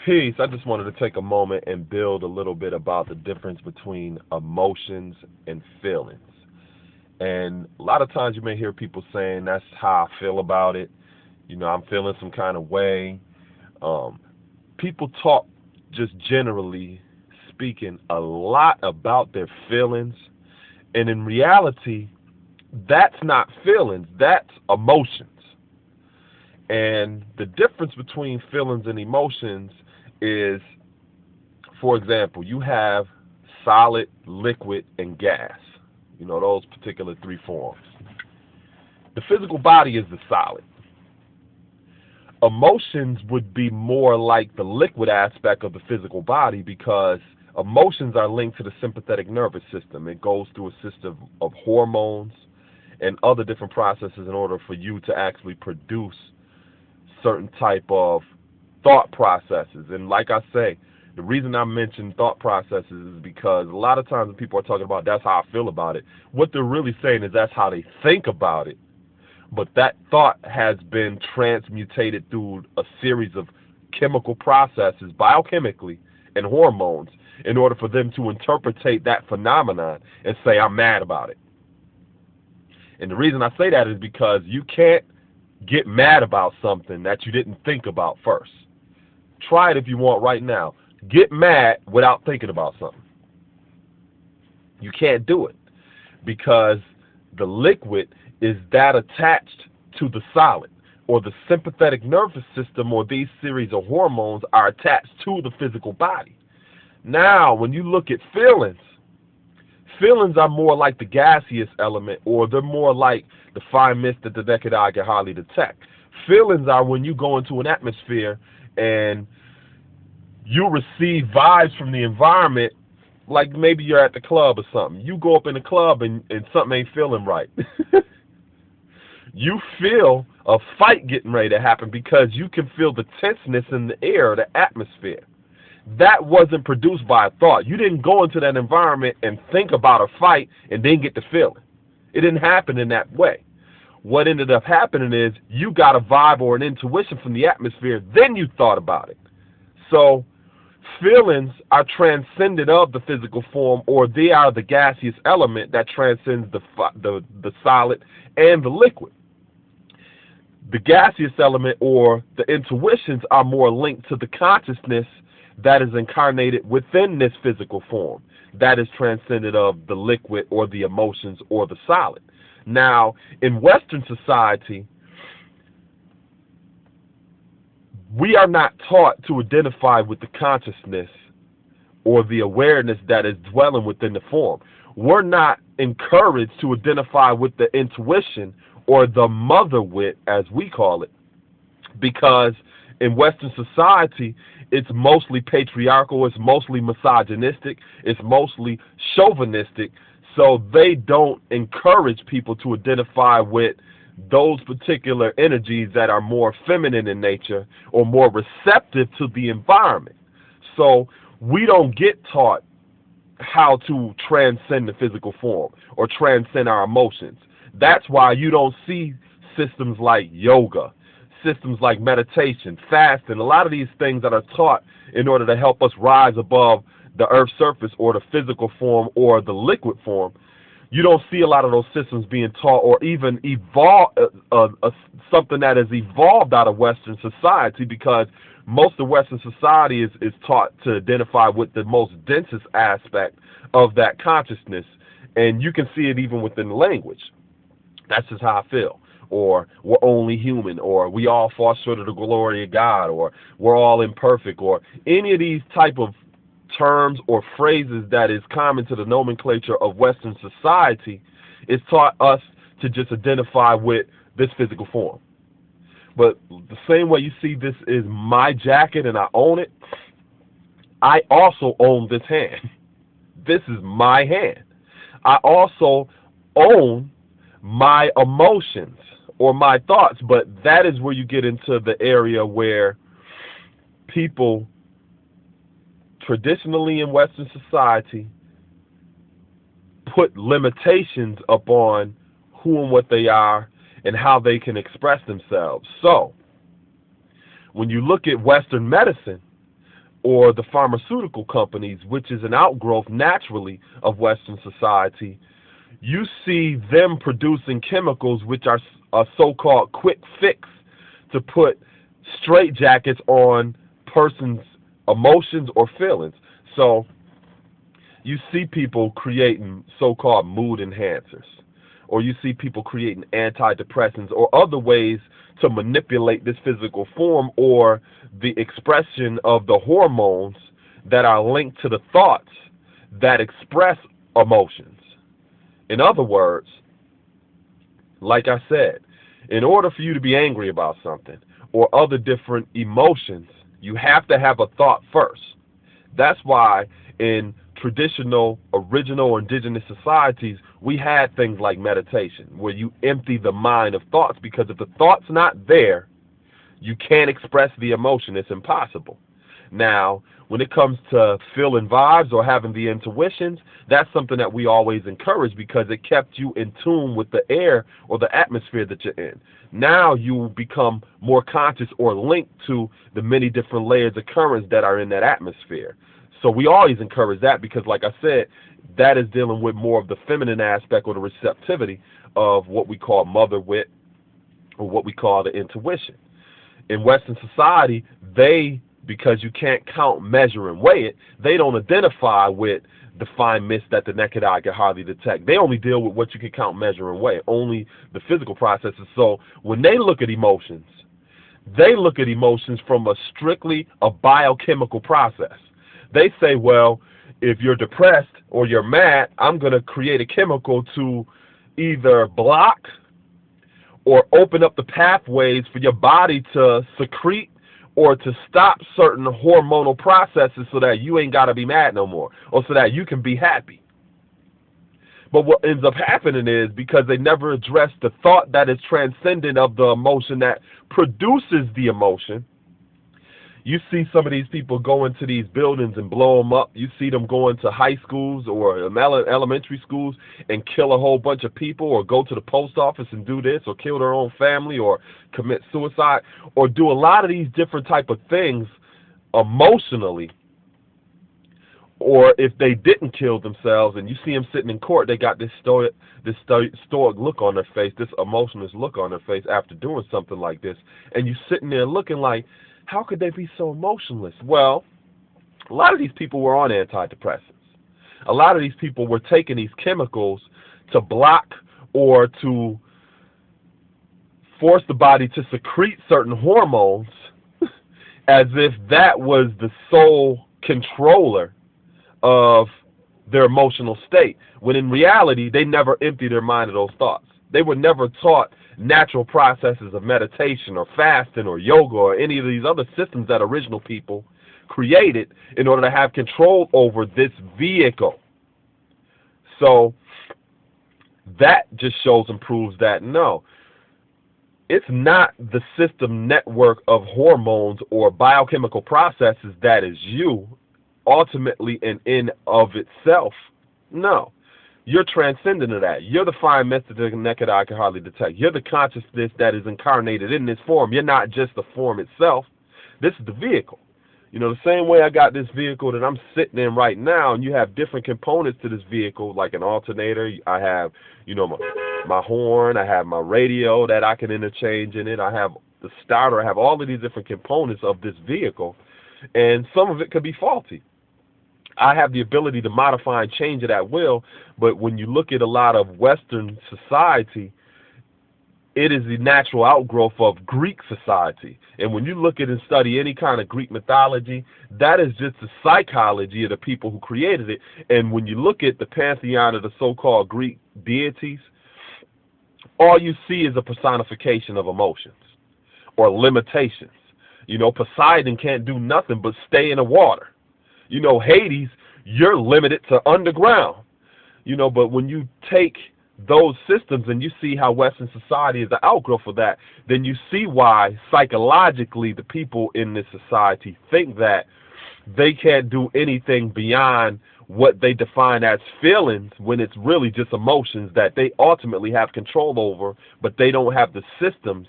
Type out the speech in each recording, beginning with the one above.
Peace. I just wanted to take a moment and build a little bit about the difference between emotions and feelings. And a lot of times you may hear people saying, that's how I feel about it. I'm feeling some kind of way. Um, People talk, just generally speaking, a lot about their feelings. And in reality, that's not feelings, that's emotions. And the difference between feelings and emotions is, for example, you have solid, liquid, and gas. Those particular three forms. The physical body is the solid. Emotions would be more like the liquid aspect of the physical body because emotions are linked to the sympathetic nervous system. It goes through a system of hormones and other different processes in order for you to actually produce certain type of thought processes. And like I say, the reason I mention thought processes is because a lot of times when people are talking about that's how I feel about it, what they're really saying is that's how they think about it. But that thought has been transmutated through a series of chemical processes, biochemically, and hormones in order for them to interpretate that phenomenon and say, I'm mad about it. And the reason I say that is because you can't get mad about something that you didn't think about first. Try it if you want right now. Get mad without thinking about something. You can't do it because the liquid is that attached to the solid, or the sympathetic nervous system, or these series of hormones are attached to the physical body. Now, when you look at feelings, feelings are more like the gaseous element, or they're more like the fine mist that the naked eye can hardly detect. Feelings are when you go into an atmosphere and you receive vibes from the environment, like maybe you're at the club or something. You go up in the club and something ain't feeling right. You feel a fight getting ready to happen because you can feel the tenseness in the air, the atmosphere. That wasn't produced by a thought. You didn't go into that environment and think about a fight and then get the feeling. It didn't happen in that way. What ended up happening is you got a vibe or an intuition from the atmosphere, then you thought about it. So feelings are transcendent of the physical form, or they are the gaseous element that transcends the solid and the liquid. The gaseous element or the intuitions are more linked to the consciousness that is incarnated within this physical form, that is transcendent of the liquid or the emotions or the solid. Now, in Western society, we are not taught to identify with the consciousness or the awareness that is dwelling within the form. We're not encouraged to identify with the intuition or the mother wit, as we call it, because in Western society, it's mostly patriarchal, it's mostly misogynistic, it's mostly chauvinistic, so they don't encourage people to identify with those particular energies that are more feminine in nature or more receptive to the environment. So we don't get taught how to transcend the physical form or transcend our emotions. That's why you don't see systems like yoga, systems like meditation, fasting, a lot of these things that are taught in order to help us rise above the earth's surface or the physical form or the liquid form. You don't see a lot of those systems being taught or even evolve something that has evolved out of Western society, because most of Western society is taught to identify with the most densest aspect of that consciousness. And you can see it even within the language. That's just how I feel. Or we're only human, or we all fall short of the glory of God, or we're all imperfect, or any of these type of terms or phrases that is common to the nomenclature of Western society is taught us to just identify with this physical form. But the same way you see this is my jacket and I own it, I also own this hand. This is my hand. I also own my emotions or my thoughts, but that is where you get into the area where people traditionally in Western society put limitations upon who and what they are and how they can express themselves. So when you look at Western medicine, or the pharmaceutical companies, which is an outgrowth naturally of Western society, you see them producing chemicals which are a so-called quick fix to put straitjackets on persons' emotions or feelings. So you see people creating so-called mood enhancers, or you see people creating antidepressants or other ways to manipulate this physical form or the expression of the hormones that are linked to the thoughts that express emotions. In other words, like I said, in order for you to be angry about something or other different emotions, you have to have a thought first. That's why in traditional, original, indigenous societies, we had things like meditation, where you empty the mind of thoughts, because if the thought's not there, you can't express the emotion. It's impossible. Now, when it comes to feeling vibes or having the intuitions, that's something that we always encourage, because it kept you in tune with the air or the atmosphere that you're in. Now you become more conscious or linked to the many different layers of currents that are in that atmosphere. So we always encourage that, because, like I said, that is dealing with more of the feminine aspect or the receptivity of what we call mother wit, or what we call the intuition. In Western society, because you can't count, measure, and weigh it, they don't identify with the fine mist that the naked eye can hardly detect. They only deal with what you can count, measure, and weigh, only the physical processes. So when they look at emotions, they look at emotions from strictly a biochemical process. They say, well, if you're depressed or you're mad, I'm going to create a chemical to either block or open up the pathways for your body to secrete or to stop certain hormonal processes so that you ain't got to be mad no more, or so that you can be happy. But what ends up happening is, because they never address the thought that is transcendent of the emotion that produces the emotion, you see some of these people go into these buildings and blow them up. You see them go into high schools or elementary schools and kill a whole bunch of people, or go to the post office and do this, or kill their own family, or commit suicide, or do a lot of these different type of things emotionally. Or if they didn't kill themselves and you see them sitting in court, they got this stoic look on their face, this emotionless look on their face after doing something like this. And you're sitting there looking like, how could they be so emotionless? Well, a lot of these people were on antidepressants. A lot of these people were taking these chemicals to block or to force the body to secrete certain hormones as if that was the sole controller of their emotional state, when in reality they never emptied their mind of those thoughts. They were never taught natural processes of meditation or fasting or yoga or any of these other systems that original people created in order to have control over this vehicle. So that just shows and proves that no, it's not the system network of hormones or biochemical processes that is you ultimately and in of itself. No. You're transcendent of that. You're the fine mist that the naked eye can hardly detect. You're the consciousness that is incarnated in this form. You're not just the form itself. This is the vehicle. You know, the same way I got this vehicle that I'm sitting in right now, and you have different components to this vehicle, like an alternator. I have, you know, my horn. I have my radio that I can interchange in it. I have the starter. I have all of these different components of this vehicle, and some of it could be faulty. I have the ability to modify and change it at will, but when you look at a lot of Western society, it is the natural outgrowth of Greek society. And when you look at and study any kind of Greek mythology, that is just the psychology of the people who created it. And when you look at the pantheon of the so-called Greek deities, all you see is a personification of emotions or limitations. You know, Poseidon can't do nothing but stay in the water. You know, Hades, you're limited to underground. You know, but when you take those systems and you see how Western society is the outgrowth of that, then you see why psychologically the people in this society think that they can't do anything beyond what they define as feelings, when it's really just emotions that they ultimately have control over, but they don't have the systems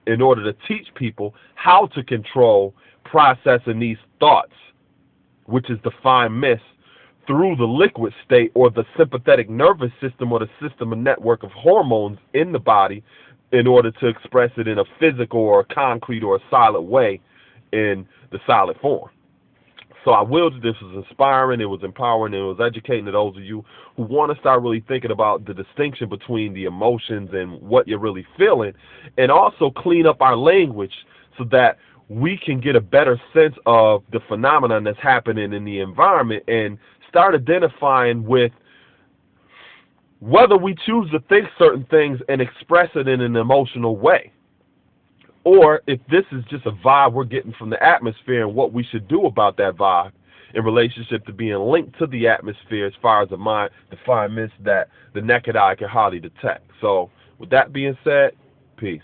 in order to teach people how to control processing these thoughts which is the fine mist, through the liquid state or the sympathetic nervous system or the system and network of hormones in the body in order to express it in a physical or a concrete or a solid way in the solid form. So I will. This was inspiring, it was empowering, and it was educating to those of you who want to start really thinking about the distinction between the emotions and what you're really feeling, and also clean up our language so that we can get a better sense of the phenomenon that's happening in the environment and start identifying with whether we choose to think certain things and express it in an emotional way, or if this is just a vibe we're getting from the atmosphere and what we should do about that vibe in relationship to being linked to the atmosphere as far as the fine mist that the naked eye can hardly detect. So with that being said, peace.